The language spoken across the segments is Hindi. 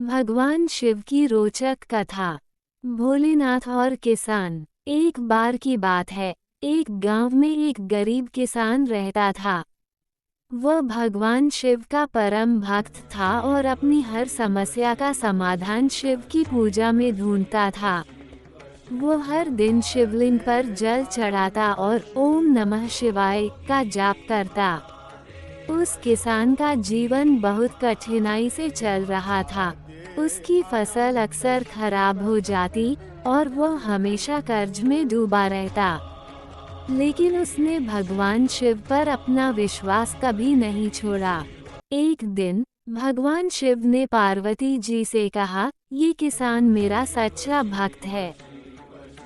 भगवान शिव की रोचक कथा। भोलेनाथ और किसान। एक बार की बात है, एक गांव में एक गरीब किसान रहता था। वह भगवान शिव का परम भक्त था और अपनी हर समस्या का समाधान शिव की पूजा में ढूंढता था। वो हर दिन शिवलिंग पर जल चढ़ाता और ओम नमः शिवाय का जाप करता। उस किसान का जीवन बहुत कठिनाई से चल रहा था। उसकी फसल अक्सर खराब हो जाती और वह हमेशा कर्ज में डूबा रहता। लेकिन उसने भगवान शिव पर अपना विश्वास कभी नहीं छोड़ा। एक दिन भगवान शिव ने पार्वती जी से कहा, ये किसान मेरा सच्चा भक्त है,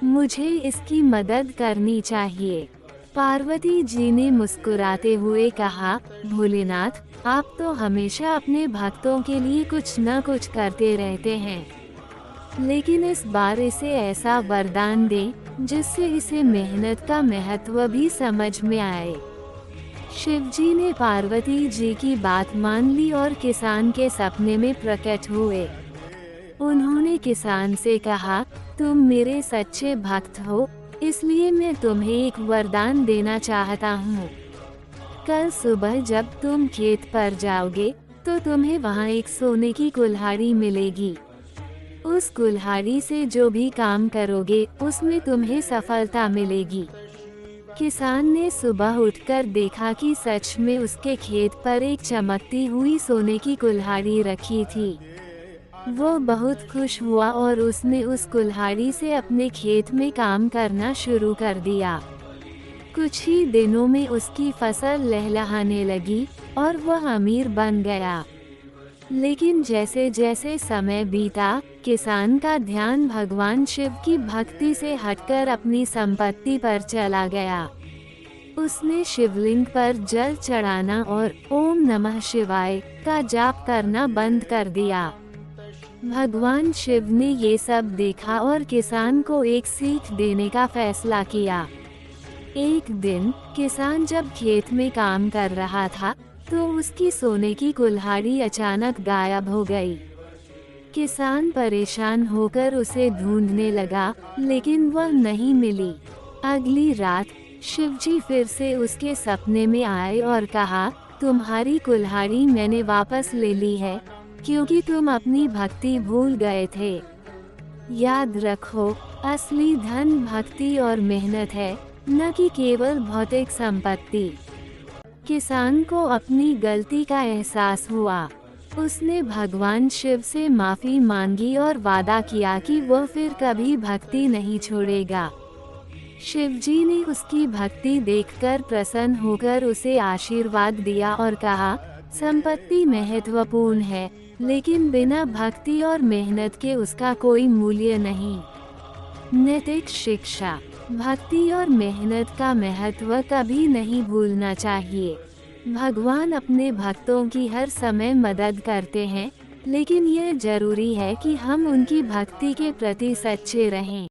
मुझे इसकी मदद करनी चाहिए। पार्वती जी ने मुस्कुराते हुए कहा, भोलेनाथ, आप तो हमेशा अपने भक्तों के लिए कुछ न कुछ करते रहते हैं, लेकिन इस बार इसे ऐसा वरदान दें जिससे इसे मेहनत का महत्व भी समझ में आए। शिवजी ने पार्वती जी की बात मान ली और किसान के सपने में प्रकट हुए। उन्होंने किसान से कहा, तुम मेरे सच्चे भक्त हो, इसलिए मैं तुम्हें एक वरदान देना चाहता हूँ। कल सुबह जब तुम खेत पर जाओगे तो तुम्हें वहाँ एक सोने की कुल्हाड़ी मिलेगी। उस कुल्हाड़ी से जो भी काम करोगे उसमें तुम्हें सफलता मिलेगी। किसान ने सुबह उठकर देखा कि सच में उसके खेत पर एक चमकती हुई सोने की कुल्हाड़ी रखी थी। वो बहुत खुश हुआ और उसने उस कुल्हाड़ी से अपने खेत में काम करना शुरू कर दिया। कुछ ही दिनों में उसकी फसल लहलहाने लगी और वह अमीर बन गया। लेकिन जैसे जैसे समय बीता, किसान का ध्यान भगवान शिव की भक्ति से हटकर अपनी संपत्ति पर चला गया। उसने शिवलिंग पर जल चढ़ाना और ओम नमः शिवाय का जाप करना बंद कर दिया। भगवान शिव ने ये सब देखा और किसान को एक सीख देने का फैसला किया। एक दिन किसान जब खेत में काम कर रहा था तो उसकी सोने की कुल्हाड़ी अचानक गायब हो गई। किसान परेशान होकर उसे ढूंढने लगा, लेकिन वह नहीं मिली। अगली रात शिवजी फिर से उसके सपने में आए और कहा, तुम्हारी कुल्हाड़ी मैंने वापस ले ली है, क्योंकि तुम अपनी भक्ति भूल गए थे। याद रखो, असली धन भक्ति और मेहनत है, न कि केवल भौतिक संपत्ति। किसान को अपनी गलती का एहसास हुआ। उसने भगवान शिव से माफी मांगी और वादा किया कि वह फिर कभी भक्ति नहीं छोड़ेगा। शिवजी ने उसकी भक्ति देखकर प्रसन्न होकर उसे आशीर्वाद दिया और कहा, संपत्ति महत्वपूर्ण है, लेकिन बिना भक्ति और मेहनत के उसका कोई मूल्य नहीं। नैतिक शिक्षा। भक्ति और मेहनत का महत्व कभी नहीं भूलना चाहिए। भगवान अपने भक्तों की हर समय मदद करते हैं, लेकिन यह जरूरी है कि हम उनकी भक्ति के प्रति सच्चे रहें।